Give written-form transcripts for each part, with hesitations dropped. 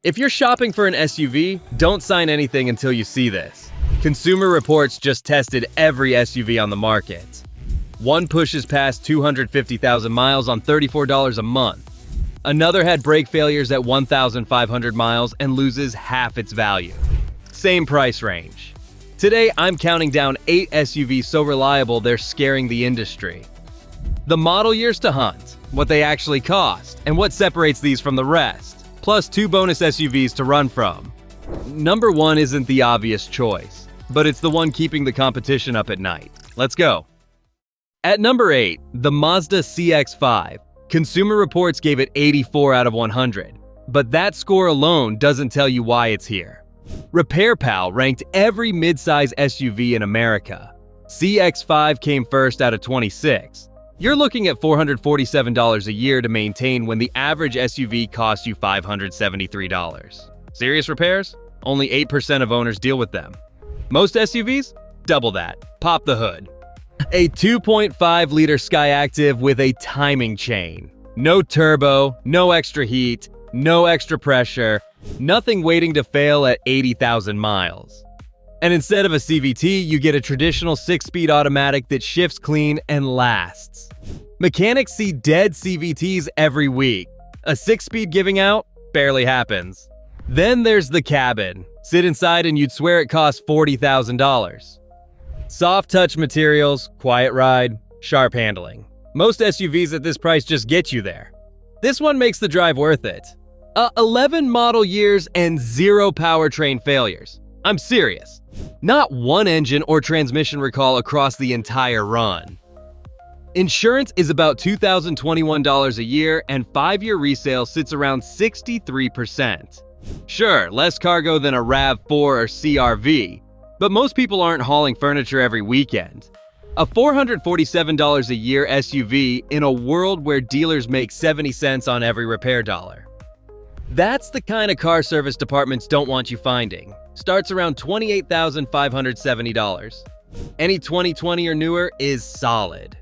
If you're shopping for an SUV, don't sign anything until you see this. Consumer Reports just tested every SUV on the market. One pushes past 250,000 miles on $34 a month. Another had brake failures at 1,500 miles and loses half its value. Same price range. Today, I'm counting down 8 SUVs so reliable they're scaring the industry. The model years to hunt, what they actually cost, and what separates these from the rest. Plus 2 bonus SUVs to run from. Number 1 isn't the obvious choice, but it's the one keeping the competition up at night. Let's go. At number 8, the Mazda CX-5. Consumer Reports gave it 84 out of 100, but that score alone doesn't tell you why it's here. RepairPal ranked every midsize SUV in America. CX-5 came first out of 26. You're looking at $447 a year to maintain when the average SUV costs you $573. Serious repairs? Only 8% of owners deal with them. Most SUVs? Double that. Pop the hood. A 2.5-liter Skyactiv with a timing chain. No turbo, no extra heat, no extra pressure, nothing waiting to fail at 80,000 miles. And instead of a CVT, you get a traditional 6-speed automatic that shifts clean and lasts. Mechanics see dead CVTs every week. A 6-speed giving out barely happens. Then there's the cabin. Sit inside and you'd swear it costs $40,000. Soft touch materials, quiet ride, sharp handling. Most SUVs at this price just get you there. This one makes the drive worth it. 11 model years and 0 powertrain failures. I'm serious. Not one engine or transmission recall across the entire run. Insurance is about $2,021 a year, and 5-year resale sits around 63%. Sure, less cargo than a RAV4 or CRV, but most people aren't hauling furniture every weekend. A $447 a year SUV in a world where dealers make 70 cents on every repair dollar. That's the kind of car service departments don't want you finding. Starts around $28,570. Any 2020 or newer is solid.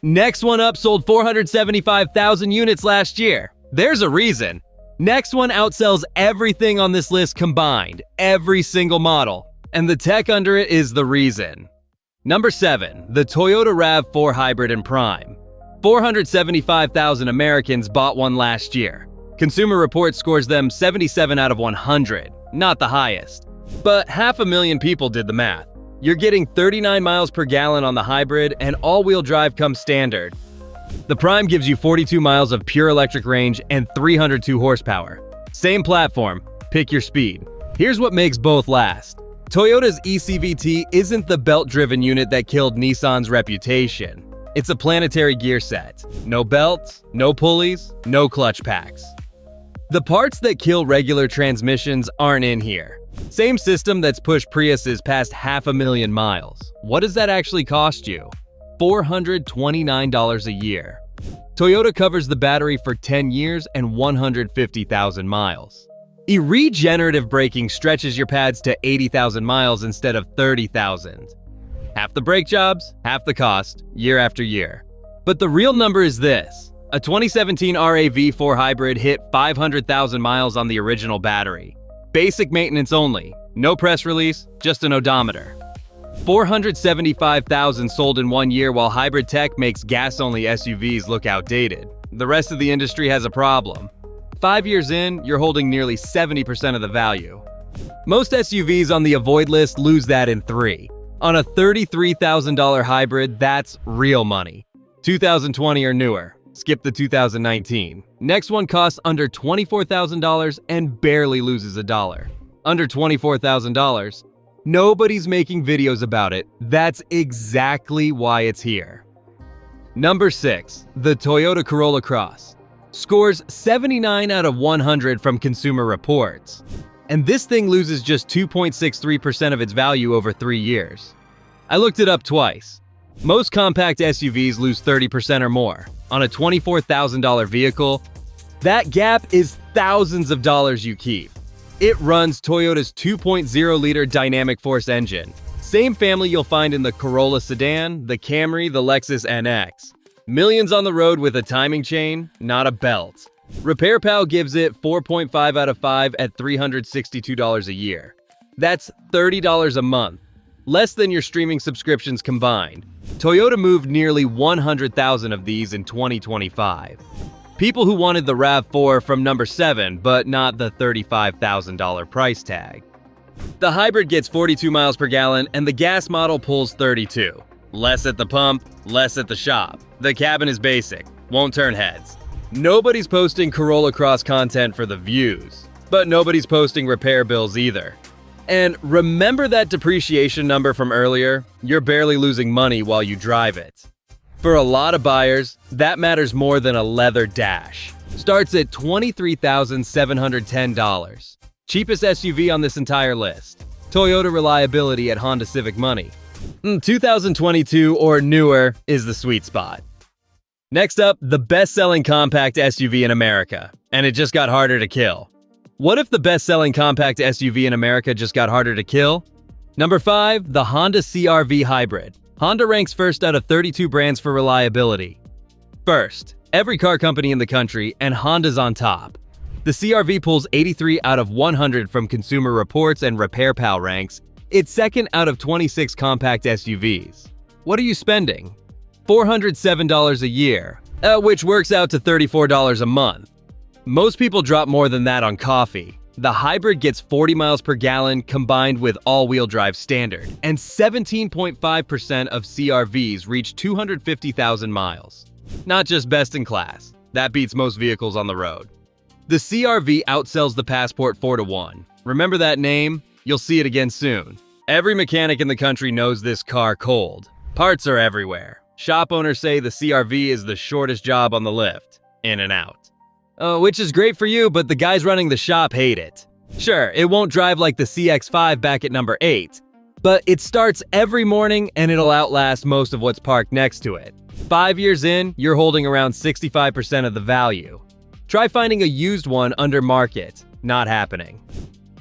Next one up sold 475,000 units last year. There's a reason. Next one outsells everything on this list combined, every single model. And the tech under it is the reason. Number 7, the Toyota RAV4 Hybrid and Prime. 475,000 Americans bought one last year. Consumer Reports scores them 77 out of 100, not the highest. But 500,000 people did the math. You're getting 39 miles per gallon on the hybrid, and all-wheel drive comes standard. The Prime gives you 42 miles of pure electric range and 302 horsepower. Same platform, pick your speed. Here's what makes both last. Toyota's eCVT isn't the belt-driven unit that killed Nissan's reputation. It's a planetary gear set. No belts, no pulleys, no clutch packs. The parts that kill regular transmissions aren't in here. Same system that's pushed Priuses past 500,000 miles. What does that actually cost you? $429 a year. Toyota covers the battery for 10 years and 150,000 miles. Regenerative braking stretches your pads to 80,000 miles instead of 30,000. Half the brake jobs, half the cost, year after year. But the real number is this. A 2017 RAV4 Hybrid hit 500,000 miles on the original battery. Basic maintenance only. No press release, just an odometer. 475,000 sold in 1 year while hybrid tech makes gas-only SUVs look outdated. The rest of the industry has a problem. 5 years in, you're holding nearly 70% of the value. Most SUVs on the avoid list lose that in 3. On a $33,000 hybrid, that's real money. 2020 or newer. Skip the 2019. Next one costs under $24,000 and barely loses a dollar. Under $24,000. Nobody's making videos about it. That's exactly why it's here. Number 6, the Toyota Corolla Cross. Scores 79 out of 100 from Consumer Reports. And this thing loses just 2.63% of its value over 3 years. I looked it up twice. Most compact SUVs lose 30% or more. On a $24,000 vehicle, that gap is thousands of dollars you keep. It runs Toyota's 2.0-liter dynamic force engine. Same family you'll find in the Corolla sedan, the Camry, the Lexus NX. Millions on the road with a timing chain, not a belt. RepairPal gives it 4.5 out of 5 at $362 a year. That's $30 a month, less than your streaming subscriptions combined. Toyota moved nearly 100,000 of these in 2025. People who wanted the RAV4 from number 7, but not the $35,000 price tag. The hybrid gets 42 miles per gallon and the gas model pulls 32. Less at the pump, less at the shop. The cabin is basic, won't turn heads. Nobody's posting Corolla Cross content for the views, but nobody's posting repair bills either. And remember that depreciation number from earlier? You're barely losing money while you drive it. For a lot of buyers, that matters more than a leather dash. Starts at $23,710. Cheapest SUV on this entire list. Toyota reliability at Honda Civic money. 2022 or newer is the sweet spot. Next up, the best-selling compact SUV in America, and it just got harder to kill. What if the best-selling compact SUV in America just got harder to kill? Number 5, the Honda CR-V Hybrid. Honda ranks first out of 32 brands for reliability. First, every car company in the country, and Honda's on top. The CR-V pulls 83 out of 100 from Consumer Reports and RepairPal ranks. It's second out of 26 compact SUVs. What are you spending? $407 a year, which works out to $34 a month. Most people drop more than that on coffee. The hybrid gets 40 miles per gallon combined with all-wheel drive standard, and 17.5% of CR-Vs reach 250,000 miles. Not just best in class, that beats most vehicles on the road. The CR-V outsells the Passport 4-1. Remember that name? You'll see it again soon. Every mechanic in the country knows this car cold. Parts are everywhere. Shop owners say the CR-V is the shortest job on the lift, in and out. Which is great for you, but the guys running the shop hate it. Sure, it won't drive like the CX-5 back at number 8, but it starts every morning and it'll outlast most of what's parked next to it. 5 years in, you're holding around 65% of the value. Try finding a used one under market. Not happening.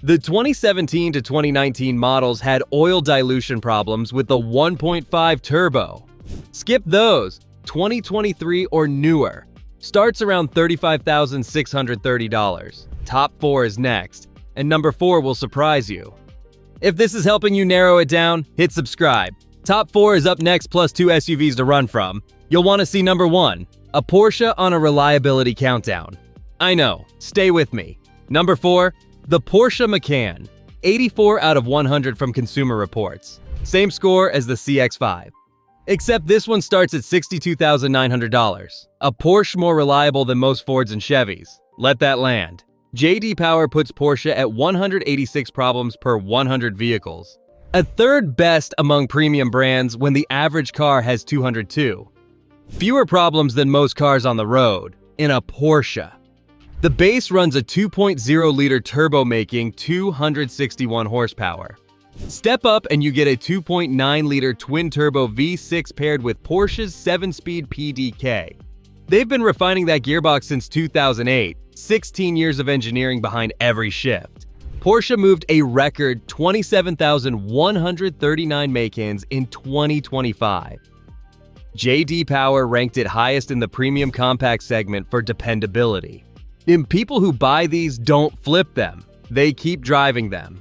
The 2017 to 2019 models had oil dilution problems with the 1.5 turbo. Skip those. 2023 or newer. Starts around $35,630. Top 4 is next, and number 4 will surprise you. If this is helping you narrow it down, hit subscribe. Top 4 is up next plus 2 SUVs to run from. You'll want to see number 1, a Porsche on a reliability countdown. I know, stay with me. Number 4, the Porsche Macan. 84 out of 100 from Consumer Reports. Same score as the CX-5. Except this one starts at $62,900. A Porsche more reliable than most Fords and Chevys. Let that land. J.D. Power puts Porsche at 186 problems per 100 vehicles. A third best among premium brands when the average car has 202. Fewer problems than most cars on the road in a Porsche. The base runs a 2.0-liter turbo making 261 horsepower. Step up and you get a 2.9-liter twin-turbo V6 paired with Porsche's 7-speed PDK. They've been refining that gearbox since 2008, 16 years of engineering behind every shift. Porsche moved a record 27,139 Macans in 2025. J.D. Power ranked it highest in the premium compact segment for dependability. And people who buy these don't flip them, they keep driving them.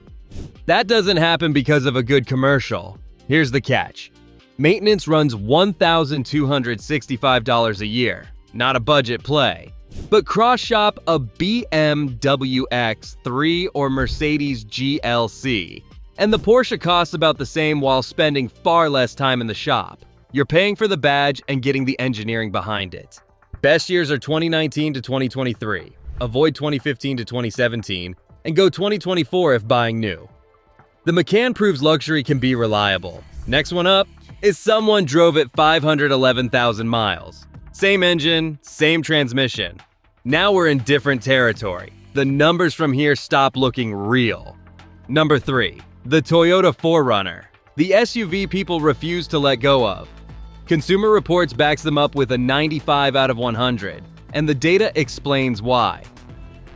That doesn't happen because of a good commercial. Here's the catch. Maintenance runs $1,265 a year. Not a budget play. But cross-shop a BMW X3 or Mercedes GLC, and the Porsche costs about the same while spending far less time in the shop. You're paying for the badge and getting the engineering behind it. Best years are 2019 to 2023. Avoid 2015 to 2017, and go 2024 if buying new. The Macan proves luxury can be reliable. Next one up is someone drove it 511,000 miles. Same engine, same transmission. Now we're in different territory. The numbers from here stop looking real. Number 3, the Toyota 4Runner. The SUV people refuse to let go of. Consumer Reports backs them up with a 95 out of 100, and the data explains why.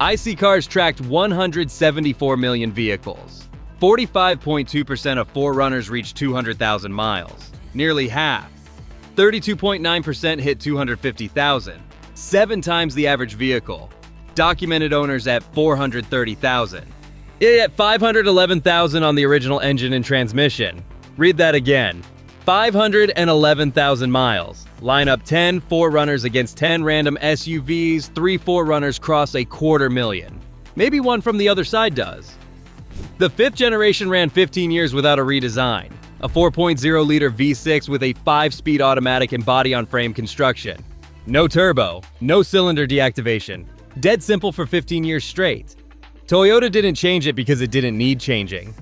IC cars tracked 174 million vehicles. 45.2% of 4Runners reached 200,000 miles, nearly half. 32.9% hit 250,000, 7 times the average vehicle. documented owners at 430,000. At 511,000 on the original engine and transmission. Read that again. 511,000 miles. Line up 10 4Runners against 10 random SUVs, 3 4Runners cross 250,000. Maybe one from the other side does. The 5th generation ran 15 years without a redesign. A 4.0-liter V6 with a 5-speed automatic and body-on-frame construction. No turbo, no cylinder deactivation. Dead simple for 15 years straight. Toyota didn't change it because it didn't need changing.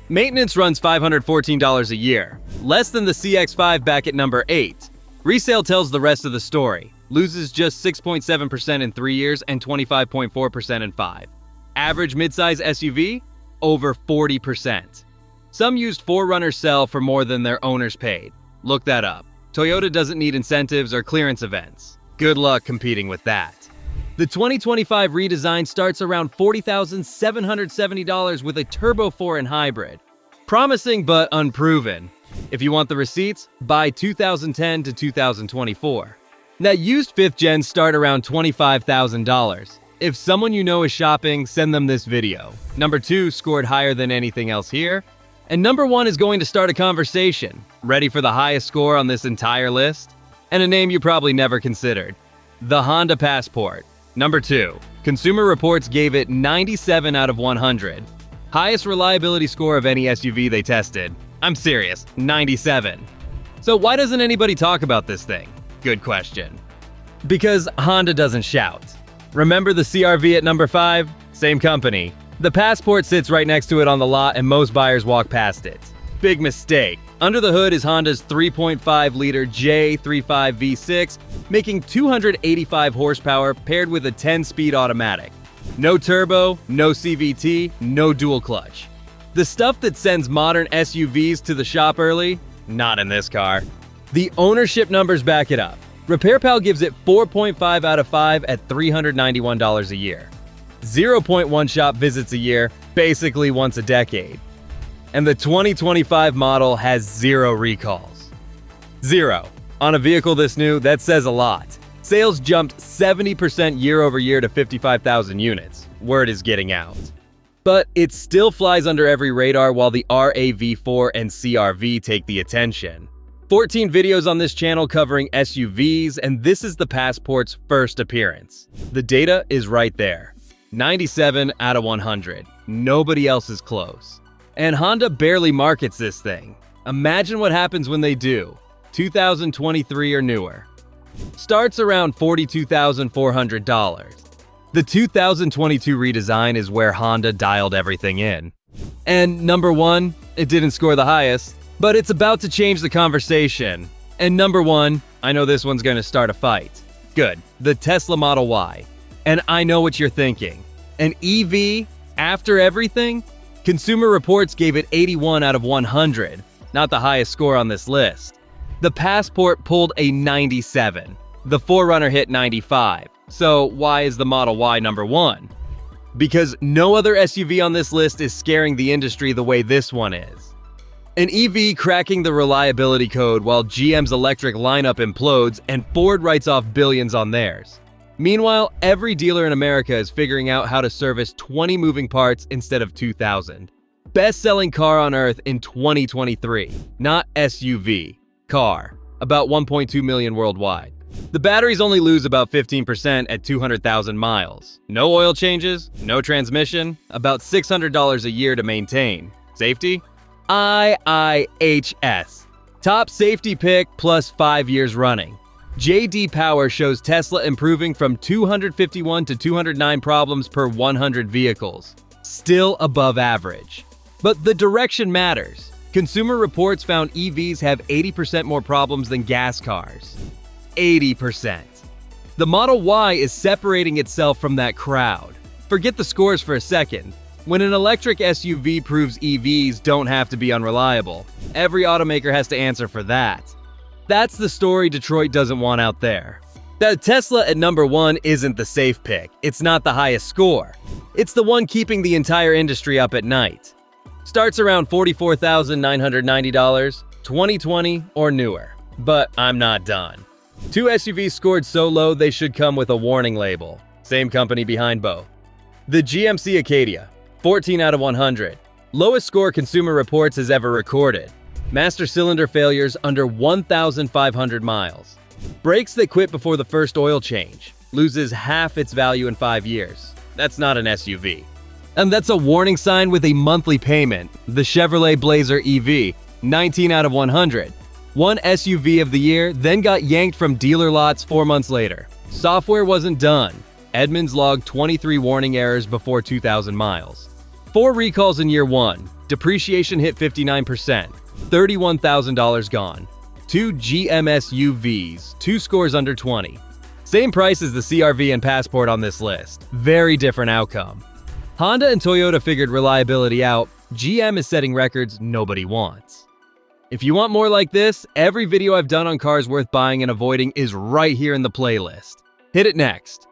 Maintenance runs $514 a year, less than the CX-5 back at number 8. Resale tells the rest of the story. Loses just 6.7% in 3 years and 25.4% in 5. Average midsize SUV? Over 40%. Some used 4Runners sell for more than their owners paid. Look that up. Toyota doesn't need incentives or clearance events. Good luck competing with that. The 2025 redesign starts around $40,770 with a Turbo 4 and hybrid. Promising but unproven. If you want the receipts, buy 2010 to 2024. Now, used 5th gens start around $25,000. If someone you know is shopping, send them this video. Number 2 scored higher than anything else here. And number 1 is going to start a conversation. Ready for the highest score on this entire list? And a name you probably never considered. The Honda Passport. Number 2. Consumer Reports gave it 97 out of 100. Highest reliability score of any SUV they tested. I'm serious, 97. So why doesn't anybody talk about this thing? Good question. Because Honda doesn't shout. Remember the CR-V at number 5? Same company. The Passport sits right next to it on the lot and most buyers walk past it. Big mistake. Under the hood is Honda's 3.5-liter J35 V6, making 285 horsepower paired with a 10-speed automatic. No turbo, no CVT, no dual clutch. The stuff that sends modern SUVs to the shop early? Not in this car. The ownership numbers back it up. RepairPal gives it 4.5 out of 5 at $391 a year. 0.1 shop visits a year, basically once a decade. And the 2025 model has 0 recalls. 0. On a vehicle this new, that says a lot. Sales jumped 70% year over year to 55,000 units. Word is getting out. But it still flies under every radar while the RAV4 and CR-V take the attention. 14 videos on this channel covering SUVs, and this is the Passport's first appearance. The data is right there. 97 out of 100. Nobody else is close. And Honda barely markets this thing. Imagine what happens when they do. 2023 or newer. Starts around $42,400. The 2022 redesign is where Honda dialed everything in. And number 1, it didn't score the highest, but it's about to change the conversation. And number 1, I know this one's going to start a fight. Good, the Tesla Model Y. And I know what you're thinking. An EV after everything? Consumer Reports gave it 81 out of 100, not the highest score on this list. The Passport pulled a 97. The 4Runner hit 95. So why is the Model Y number 1? Because no other SUV on this list is scaring the industry the way this one is. An EV cracking the reliability code while GM's electric lineup implodes and Ford writes off billions on theirs. Meanwhile, every dealer in America is figuring out how to service 20 moving parts instead of 2,000. Best-selling car on Earth in 2023. Not SUV. Car. About 1.2 million worldwide. The batteries only lose about 15% at 200,000 miles. No oil changes, no transmission, about $600 a year to maintain. Safety? IIHS. Top safety pick plus 5 years running. J.D. Power shows Tesla improving from 251 to 209 problems per 100 vehicles. Still above average. But the direction matters. Consumer Reports found EVs have 80% more problems than gas cars. 80%. The Model Y is separating itself from that crowd. Forget the scores for a second. When an electric SUV proves EVs don't have to be unreliable, every automaker has to answer for that. That's the story Detroit doesn't want out there. The Tesla at number 1 isn't the safe pick. It's not the highest score. It's the one keeping the entire industry up at night. Starts around $44,990, 2020 or newer. But I'm not done. 2 SUVs scored so low they should come with a warning label. same company behind both. The GMC Acadia, 14 out of 100. Lowest score Consumer Reports has ever recorded. Master cylinder failures under 1,500 miles. Brakes that quit before the first oil change. Loses half its value in 5 years. That's not an SUV. And that's a warning sign with a monthly payment. The Chevrolet Blazer EV, 19 out of 100. One SUV of the year, then got yanked from dealer lots 4 months later. Software wasn't done. Edmunds logged 23 warning errors before 2,000 miles. 4 recalls in year 1. Depreciation hit 59%. $31,000 gone. 2 GMSUVs, 2 scores under 20. Same price as the CR-V and Passport on this list. Very different outcome. Honda and Toyota figured reliability out. GM is setting records nobody wants. If you want more like this, every video I've done on cars worth buying and avoiding is right here in the playlist. Hit it next.